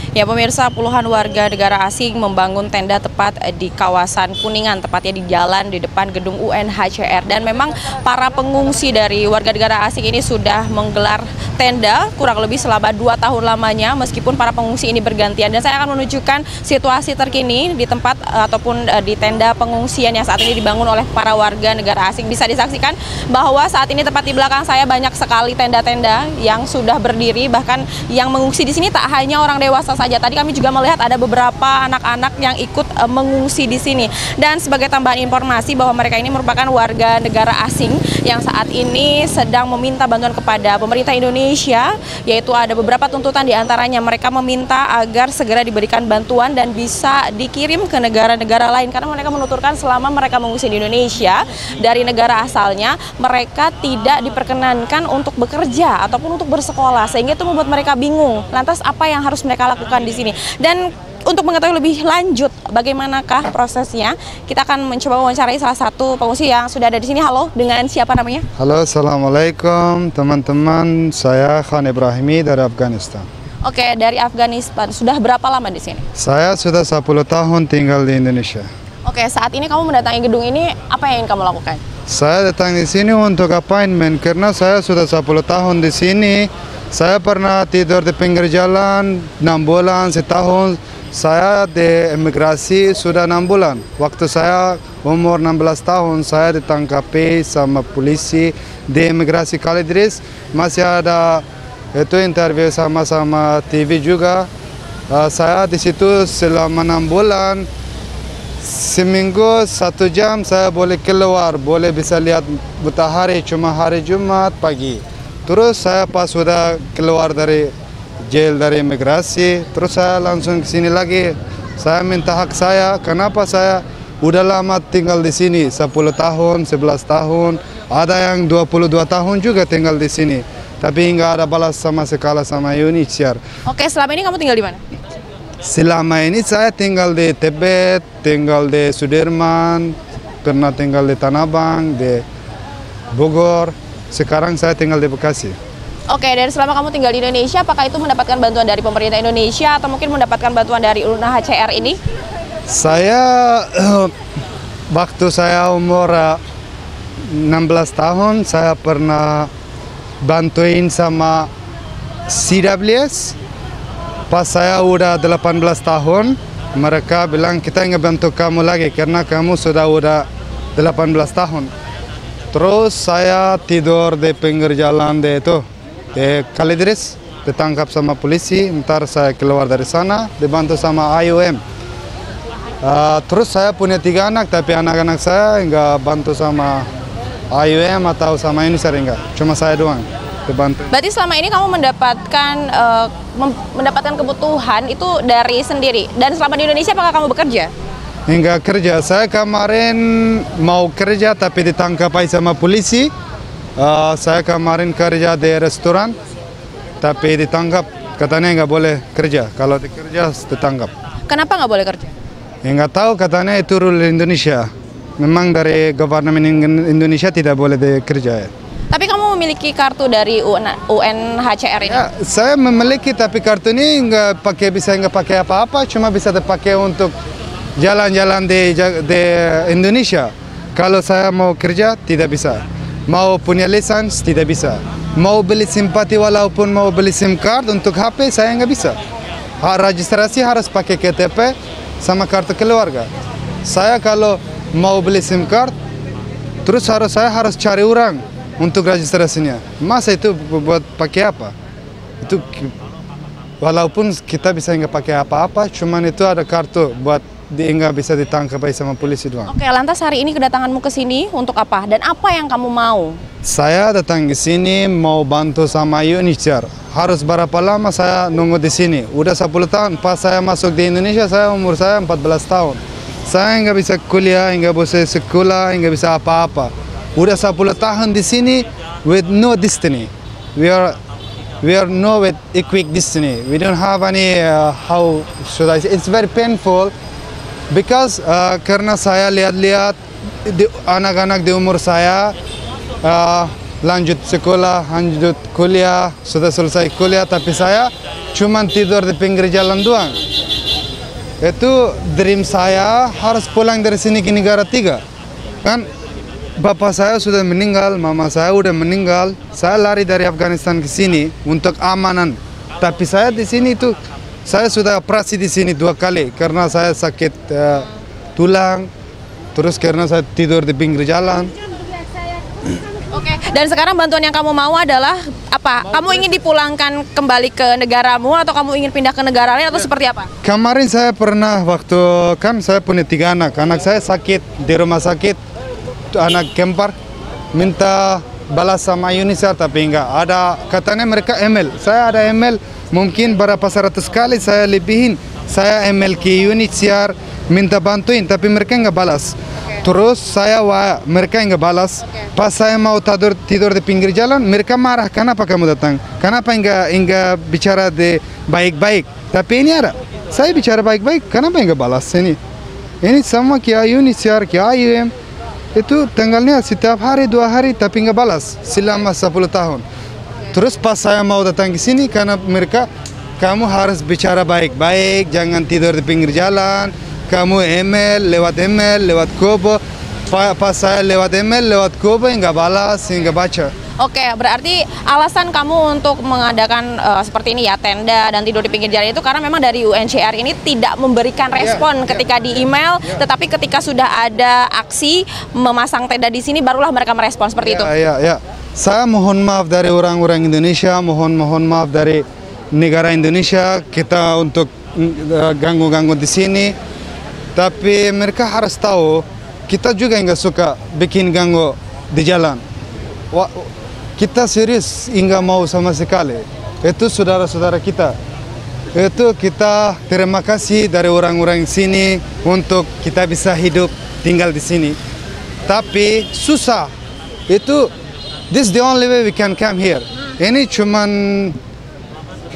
Ya pemirsa, puluhan warga negara asing membangun tenda tepat di kawasan Kuningan, tepatnya di jalan di depan gedung UNHCR. Dan memang para pengungsi dari warga negara asing ini sudah menggelar tenda kurang lebih selama 2 tahun lamanya, meskipun para pengungsi ini bergantian. Dan saya akan menunjukkan situasi terkini di tempat ataupun di tenda pengungsian yang saat ini dibangun oleh para warga negara asing. Bisa disaksikan bahwa saat ini tepat di belakang saya banyak sekali tenda-tenda yang sudah berdiri, bahkan yang mengungsi di sini tak hanya orang dewasa saja. Tadi kami juga melihat ada beberapa anak-anak yang ikut mengungsi di sini. Dan sebagai tambahan informasi bahwa mereka ini merupakan warga negara asing yang saat ini sedang meminta bantuan kepada pemerintah Indonesia, yaitu ada beberapa tuntutan diantaranya mereka meminta agar segera diberikan bantuan dan bisa dikirim ke negara-negara lain, karena mereka menuturkan selama mereka mengungsi di Indonesia dari negara asalnya, mereka tidak diperkenankan untuk bekerja ataupun untuk bersekolah, sehingga itu membuat mereka bingung. Lantas apa yang harus mereka lakukan di sini? Dan untuk mengetahui lebih lanjut bagaimanakah prosesnya, kita akan mencoba wawancarai salah satu pengungsi yang sudah ada di sini. Halo, dengan siapa namanya? Halo, assalamualaikum teman-teman. Saya Khan Ibrahimi dari Afghanistan. Oke, dari Afghanistan. Sudah berapa lama di sini? Saya sudah 10 tahun tinggal di Indonesia. Oke, saat ini kamu mendatangi gedung ini, apa yang ingin kamu lakukan? Saya datang di sini untuk appointment karena saya sudah 10 tahun di sini. Saya pernah tidur di pinggir jalan 6 bulan, setahun. Saya di imigrasi sudah 6 bulan. Waktu saya umur 16 tahun, saya ditangkapi sama polisi di imigrasi Kalidris. Masih ada itu interview sama TV juga. Saya di situ selama 6 bulan. Seminggu 1 jam saya boleh keluar, boleh bisa lihat matahari cuma hari Jumat pagi. Terus saya pas sudah keluar dari jail, dari imigrasi, terus saya langsung ke sini lagi. Saya minta hak saya, kenapa saya udah lama tinggal di sini, 10 tahun, 11 tahun, ada yang 22 tahun juga tinggal di sini. Tapi nggak ada balas sama sekali sama UNHCR. Oke, selama ini kamu tinggal di mana? Selama ini saya tinggal di Tibet, tinggal di Sudirman, pernah tinggal di Tanah Abang, di Bogor. Sekarang saya tinggal di Bekasi. Oke, dari selama kamu tinggal di Indonesia, apakah itu mendapatkan bantuan dari pemerintah Indonesia atau mungkin mendapatkan bantuan dari UNHCR ini? Saya waktu saya umur 16 tahun, saya pernah bantuin sama CWS. Pas saya udah 18 tahun, mereka bilang kita nggak bantu kamu lagi karena kamu sudah 18 tahun. Terus saya tidur di pinggir jalan di Kalidris, ditangkap sama polisi. Ntar saya keluar dari sana, dibantu sama IOM. Terus saya punya 3 anak, tapi anak-anak saya nggak bantu sama IOM atau sama ini sering nggak. Cuma saya doang dibantu. Berarti selama ini kamu mendapatkan kebutuhan itu dari sendiri. Dan selama di Indonesia apakah kamu bekerja? Enggak kerja. Saya kemarin mau kerja tapi ditangkap sama polisi. Saya kemarin kerja di restoran tapi ditangkap. Katanya nggak boleh kerja. Kalau dikerja ditangkap. Kenapa nggak boleh kerja? Nggak tahu, katanya itu rule Indonesia. Memang dari government Indonesia tidak boleh bekerja. Tapi kamu memiliki kartu dari UNHCR ini? Ya, saya memiliki, tapi kartu ini nggak pakai apa-apa. Cuma bisa dipakai untuk jalan-jalan di Indonesia. Kalau saya mau kerja, tidak bisa. Mau punya lisens, tidak bisa. Mau beli simpati walaupun mau beli SIM card untuk HP, saya nggak bisa. Registrasi harus pakai KTP sama kartu keluarga. Saya kalau mau beli SIM card, terus saya harus cari orang untuk registrasinya. Masa itu buat pakai apa? Itu walaupun kita bisa nggak pakai apa-apa, cuman itu ada kartu buat nggak bisa ditangkap sama polisi doang. Oke, lantas hari ini kedatanganmu ke sini untuk apa? Dan apa yang kamu mau? Saya datang ke sini mau bantu sama UNHCR. Harus berapa lama saya nunggu di sini? Udah 10 tahun. Pas saya masuk di Indonesia, umur saya 14 tahun. Saya nggak bisa kuliah, nggak bisa sekolah, nggak bisa apa-apa. Udah 10 tahun di sini with no destiny. We are no with a quick destiny. We don't have any how should I say? It's very painful. Because karena saya lihat-lihat anak-anak di umur saya lanjut sekolah, lanjut kuliah, sudah selesai kuliah, tapi saya cuma tidur di pinggir jalan doang. Itu dream saya harus pulang dari sini ke negara tiga. Kan bapak saya sudah meninggal, mama saya udah meninggal. Saya lari dari Afghanistan ke sini untuk amanan. Tapi saya di sini tuh, saya sudah operasi di sini 2 kali karena saya sakit tulang. Terus karena saya tidur di pinggir jalan. Oke, dan sekarang bantuan yang kamu mau adalah apa? Kamu ingin dipulangkan kembali ke negaramu atau kamu ingin pindah ke negara lain atau seperti apa? Kemarin saya pernah waktu kan saya punya 3 anak. Anak saya sakit di rumah sakit, anak kembar minta balas sama UNICEF tapi enggak ada, katanya mereka email. Saya ada email, mungkin berapa 100 kali saya lebihin. Saya email ke UNICEF minta bantuin tapi mereka enggak balas. Terus saya mereka enggak balas. Pas saya mau tidur di pinggir jalan, mereka marah. Kenapa kamu datang? Kenapa enggak bicara de baik-baik? Tapi ini ada. Saya bicara baik-baik, kenapa enggak balas ini? Ini sama kayak UNICEF, kayak IOM. Itu tanggalnya setiap hari 2 hari tapi nggak balas selama 10 tahun. Terus pas saya mau datang ke sini karena mereka, kamu harus bicara baik-baik, jangan tidur di pinggir jalan. Kamu email, lewat Kobo. Pas saya lewat email, lewat Kobo nggak balas, nggak baca. Oke, berarti alasan kamu untuk mengadakan seperti ini ya, tenda dan tidur di pinggir jalan itu karena memang dari UNHCR ini tidak memberikan respon ketika di email, tetapi ketika sudah ada aksi memasang tenda di sini barulah mereka merespon seperti itu. Ya. Saya mohon maaf dari orang-orang Indonesia, mohon maaf dari negara Indonesia kita untuk ganggu-ganggu di sini. Tapi mereka harus tahu kita juga nggak suka bikin ganggu di jalan. Kita serius nggak mau sama sekali. Itu saudara-saudara kita. Itu kita terima kasih dari orang-orang sini untuk kita bisa hidup tinggal di sini. Tapi susah. Itu this is the only way we can come here. Ini cuman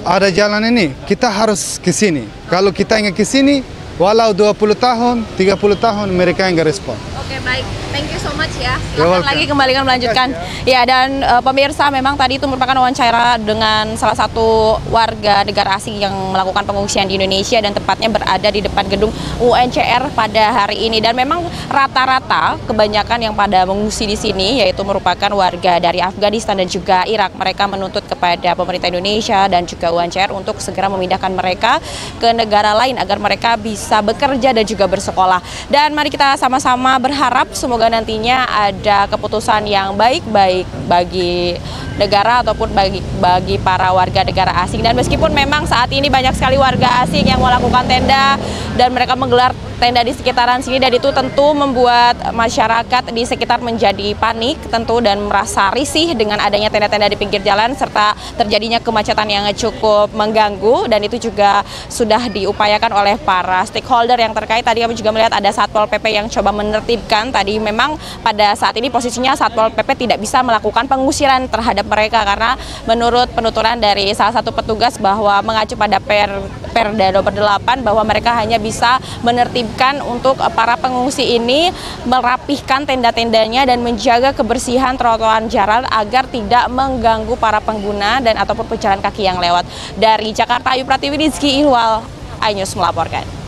ada jalan ini. Kita harus ke sini. Kalau kita nggak ke sini, walau 20 tahun, 30 tahun mereka nggak respon. Oke, baik. Thank you so much ya. Silahkan lagi kembalikan melanjutkan. Ya, dan pemirsa, memang tadi itu merupakan wawancara dengan salah satu warga negara asing yang melakukan pengungsian di Indonesia dan tepatnya berada di depan gedung UNHCR pada hari ini. Dan memang rata-rata kebanyakan yang pada mengungsi di sini yaitu merupakan warga dari Afghanistan dan juga Irak. Mereka menuntut kepada pemerintah Indonesia dan juga UNHCR untuk segera memindahkan mereka ke negara lain agar mereka bisa bekerja dan juga bersekolah. Dan mari kita sama-sama berharap semoga nantinya ada keputusan yang baik-baik bagi negara ataupun bagi para warga negara asing. Dan meskipun memang saat ini banyak sekali warga asing yang melakukan tenda dan mereka menggelar tenda di sekitaran sini, dan itu tentu membuat masyarakat di sekitar menjadi panik tentu dan merasa risih dengan adanya tenda-tenda di pinggir jalan serta terjadinya kemacetan yang cukup mengganggu, dan itu juga sudah diupayakan oleh para stakeholder yang terkait. Tadi kami juga melihat ada Satpol PP yang coba menertibkan. Tadi memang pada saat ini posisinya Satpol PP tidak bisa melakukan pengusiran terhadap mereka karena menurut penuturan dari salah satu petugas bahwa mengacu pada Perda nomor 8 bahwa mereka hanya bisa menertibkan untuk para pengungsi ini merapihkan tenda-tendanya dan menjaga kebersihan trotoar jalan agar tidak mengganggu para pengguna dan ataupun pejalan kaki yang lewat. Dari Jakarta, Ayu Pratiwi, Rizky Ihwal, iNews melaporkan.